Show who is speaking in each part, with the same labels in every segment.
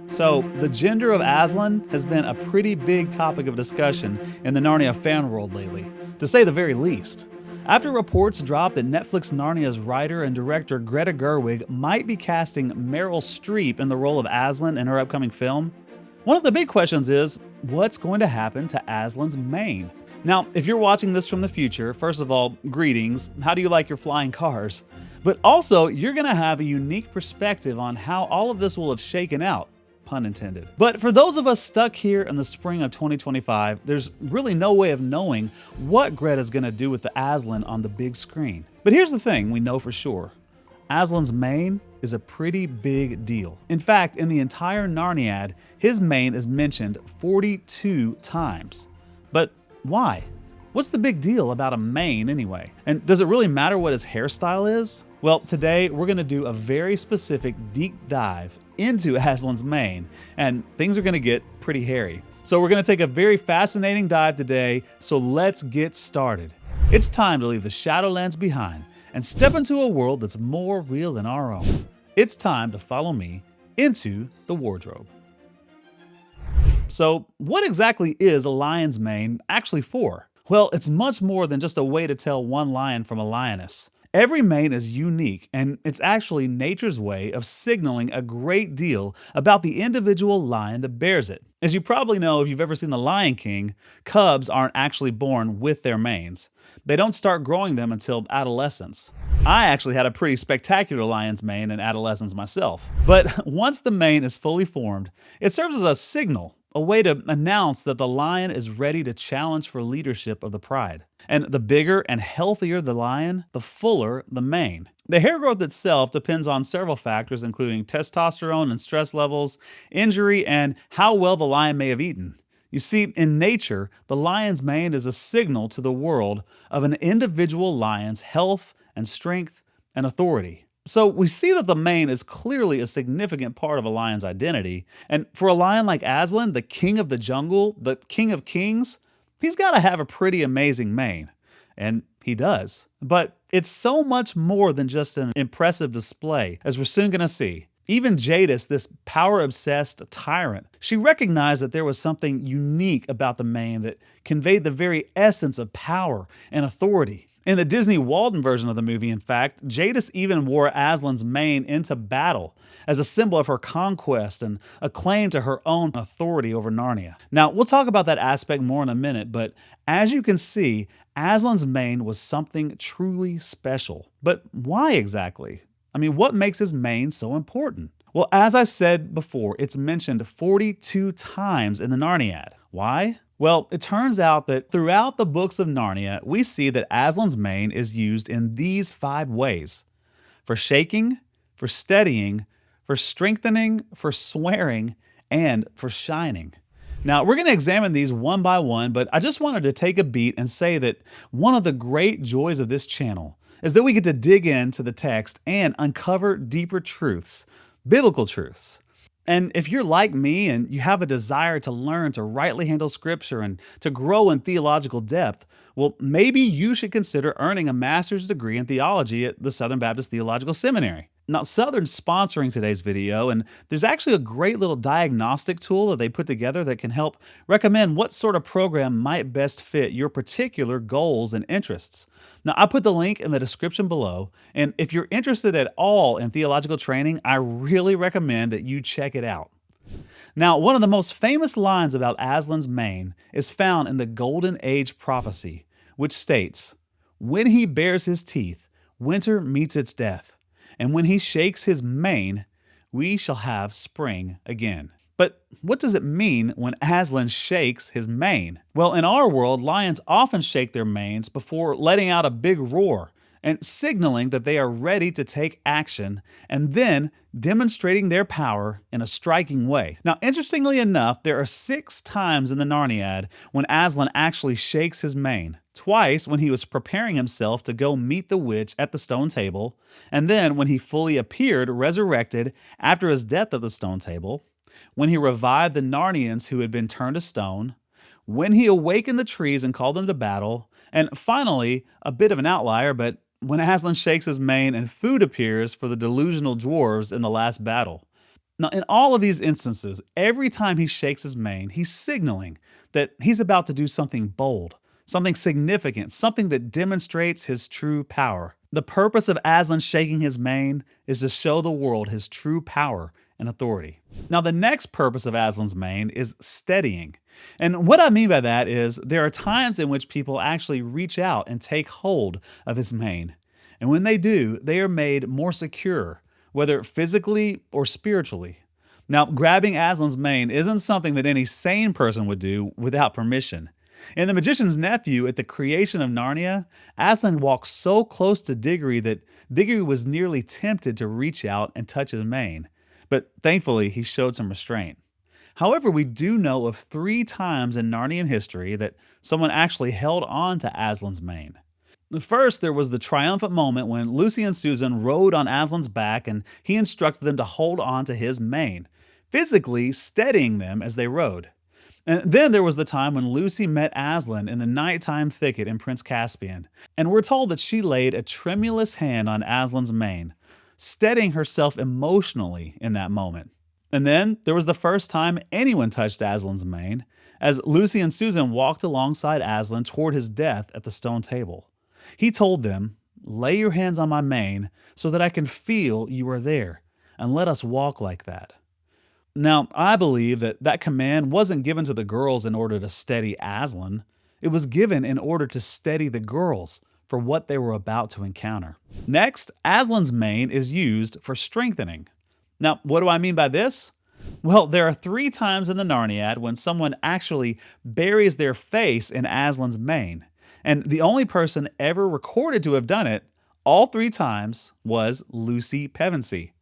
Speaker 1: So, the gender of Aslan has been a pretty big topic of discussion in the Narnia fan world lately, to say the very least. After reports dropped that Netflix Narnia's writer and director Greta Gerwig might be casting Meryl Streep in the role of Aslan in her upcoming film, one of the big questions is, what's going to happen to Aslan's mane? Now, if you're watching this from the future, first of all, greetings, how do you like your flying cars? But also, you're going to have a unique perspective on how all of this will have shaken out. Pun intended. But for those of us stuck here in the spring of 2025, there's really no way of knowing what Greta's gonna do with the Aslan on the big screen. But here's the thing we know for sure. Aslan's mane is a pretty big deal. In fact, in the entire Narniad, his mane is mentioned 42 times. But why? What's the big deal about a mane anyway? And does it really matter what his hairstyle is? Well, today we're gonna do a very specific deep dive into Aslan's mane, and things are gonna get pretty hairy. So we're gonna take a very fascinating dive today, so let's get started. It's time to leave the Shadowlands behind and step into a world that's more real than our own. It's time to follow me into the wardrobe. So what exactly is a lion's mane actually for? Well, it's much more than just a way to tell one lion from a lioness. Every mane is unique, and it's actually nature's way of signaling a great deal about the individual lion that bears it. As you probably know if you've ever seen The Lion King, cubs aren't actually born with their manes. They don't start growing them until adolescence. I actually had a pretty spectacular lion's mane in adolescence myself. But once the mane is fully formed, it serves as a signal, a way to announce that the lion is ready to challenge for leadership of the pride. And the bigger and healthier the lion, the fuller the mane. The hair growth itself depends on several factors, including testosterone and stress levels, injury, and how well the lion may have eaten. You see, in nature, the lion's mane is a signal to the world of an individual lion's health and strength and authority. So we see that the mane is clearly a significant part of a lion's identity. And for a lion like Aslan, the king of the jungle, the king of kings, he's got to have a pretty amazing mane. And he does. But it's so much more than just an impressive display, as we're soon going to see. Even Jadis, this power-obsessed tyrant, she recognized that there was something unique about the mane that conveyed the very essence of power and authority. In the Disney Walden version of the movie, in fact, Jadis even wore Aslan's mane into battle as a symbol of her conquest and a claim to her own authority over Narnia. Now, we'll talk about that aspect more in a minute, but as you can see, Aslan's mane was something truly special. But why exactly? I mean, what makes his mane so important? Well, as I said before, it's mentioned 42 times in the Narniad. Why? Well, it turns out that throughout the books of Narnia, we see that Aslan's mane is used in these 5 ways: for shaking, for steadying, for strengthening, for swearing, and for shining. Now, we're going to examine these one by one, but I just wanted to take a beat and say that one of the great joys of this channel is that we get to dig into the text and uncover deeper truths, biblical truths. And if you're like me and you have a desire to learn to rightly handle Scripture and to grow in theological depth, well, maybe you should consider earning a master's degree in theology at the Southern Baptist Theological Seminary. Now, Southern's sponsoring today's video, and there's actually a great little diagnostic tool that they put together that can help recommend what sort of program might best fit your particular goals and interests. Now, I put the link in the description below, and if you're interested at all in theological training, I really recommend that you check it out. Now, one of the most famous lines about Aslan's mane is found in the Golden Age prophecy, which states, "When he bares his teeth, winter meets its death. And when he shakes his mane, we shall have spring again." But what does it mean when Aslan shakes his mane? Well, in our world, lions often shake their manes before letting out a big roar and signaling that they are ready to take action, and then demonstrating their power in a striking way. Now, interestingly enough, there are 6 times in the Narniad when Aslan actually shakes his mane. Twice when he was preparing himself to go meet the witch at the stone table, and then when he fully appeared resurrected after his death at the stone table, when he revived the Narnians who had been turned to stone, when he awakened the trees and called them to battle, and finally, a bit of an outlier, but when Aslan shakes his mane and food appears for the delusional dwarves in the last battle. Now, in all of these instances, every time he shakes his mane, he's signaling that he's about to do something bold, something significant, something that demonstrates his true power. The purpose of Aslan shaking his mane is to show the world his true power and authority. Now, the next purpose of Aslan's mane is steadying. And what I mean by that is there are times in which people actually reach out and take hold of his mane. And when they do, they are made more secure, whether physically or spiritually. Now, grabbing Aslan's mane isn't something that any sane person would do without permission. In The Magician's Nephew, at the creation of Narnia, Aslan walked so close to Diggory that Diggory was nearly tempted to reach out and touch his mane. But thankfully, he showed some restraint. However, we do know of 3 times in Narnian history that someone actually held on to Aslan's mane. First, there was the triumphant moment when Lucy and Susan rode on Aslan's back and he instructed them to hold on to his mane, physically steadying them as they rode. And then there was the time when Lucy met Aslan in the nighttime thicket in Prince Caspian, and we're told that she laid a tremulous hand on Aslan's mane, steadying herself emotionally in that moment. And then there was the first time anyone touched Aslan's mane, as Lucy and Susan walked alongside Aslan toward his death at the stone table. He told them, "Lay your hands on my mane so that I can feel you are there, and let us walk like that." Now, I believe that that command wasn't given to the girls in order to steady Aslan. It was given in order to steady the girls for what they were about to encounter. Next, Aslan's mane is used for strengthening. Now, what do I mean by this? Well, there are 3 times in the Narniad when someone actually buries their face in Aslan's mane. And the only person ever recorded to have done it, all 3 times, was Lucy Pevensey.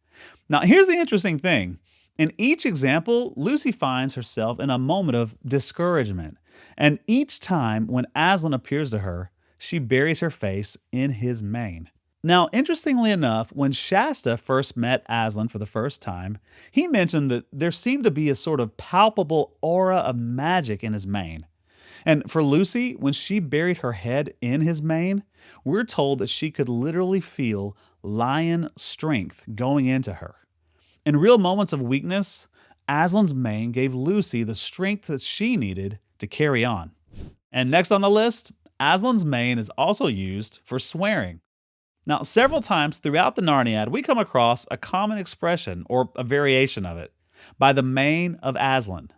Speaker 1: Now, here's the interesting thing. In each example, Lucy finds herself in a moment of discouragement. And each time when Aslan appears to her, she buries her face in his mane. Now, interestingly enough, when Shasta first met Aslan for the first time, he mentioned that there seemed to be a sort of palpable aura of magic in his mane. And for Lucy, when she buried her head in his mane, we're told that she could literally feel lion strength going into her. In real moments of weakness, Aslan's mane gave Lucy the strength that she needed to carry on. And next on the list, Aslan's mane is also used for swearing. Now, several times throughout the Narniad, we come across a common expression, or a variation of it, "by the mane of Aslan."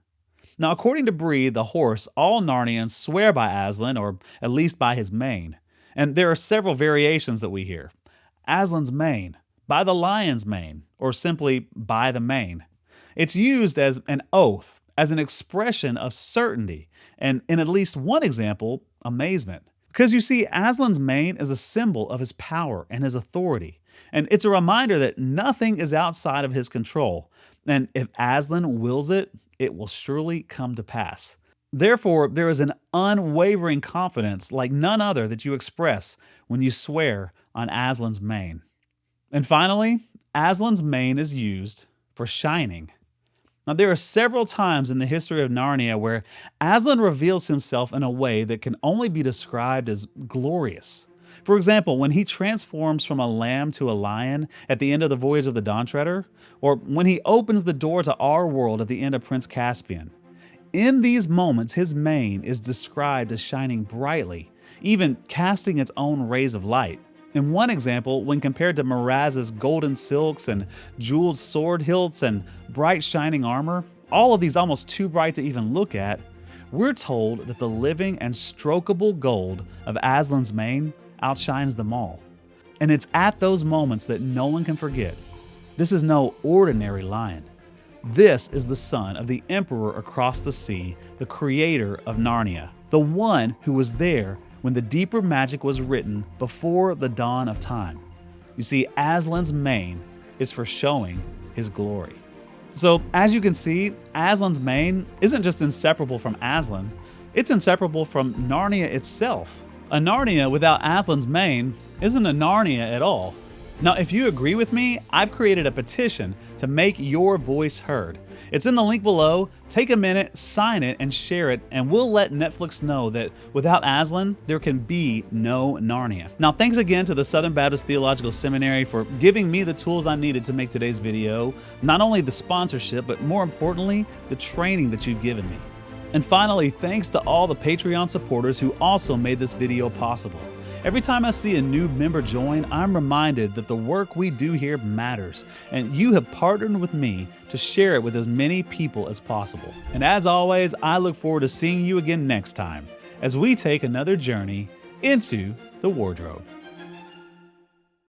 Speaker 1: Now, according to Bree, the horse, all Narnians swear by Aslan, or at least by his mane. And there are several variations that we hear. Aslan's mane, by the lion's mane, or simply by the mane. It's used as an oath, as an expression of certainty, and in at least one example, amazement. Because you see, Aslan's mane is a symbol of his power and his authority, and it's a reminder that nothing is outside of his control, and if Aslan wills it, it will surely come to pass. Therefore, there is an unwavering confidence like none other that you express when you swear on Aslan's mane. And finally, Aslan's mane is used for shining. Now, there are several times in the history of Narnia where Aslan reveals himself in a way that can only be described as glorious. For example, when he transforms from a lamb to a lion at the end of the Voyage of the Dawn Treader, or when he opens the door to our world at the end of Prince Caspian. In these moments, his mane is described as shining brightly, even casting its own rays of light. In one example, when compared to Miraz's golden silks and jeweled sword hilts and bright shining armor, all of these almost too bright to even look at, we're told that the living and strokable gold of Aslan's mane outshines them all. And it's at those moments that no one can forget. This is no ordinary lion. This is the son of the emperor across the sea, the creator of Narnia, the one who was there when the deeper magic was written before the dawn of time. You see, Aslan's mane is for showing his glory. So, as you can see, Aslan's mane isn't just inseparable from Aslan, it's inseparable from Narnia itself. A Narnia without Aslan's mane isn't a Narnia at all. Now, if you agree with me, I've created a petition to make your voice heard. It's in the link below. Take a minute, sign it, and share it, and we'll let Netflix know that without Aslan, there can be no Narnia. Now, thanks again to the Southern Baptist Theological Seminary for giving me the tools I needed to make today's video. Not only the sponsorship, but more importantly, the training that you've given me. And finally, thanks to all the Patreon supporters who also made this video possible. Every time I see a new member join, I'm reminded that the work we do here matters, and you have partnered with me to share it with as many people as possible. And as always, I look forward to seeing you again next time as we take another journey into the wardrobe.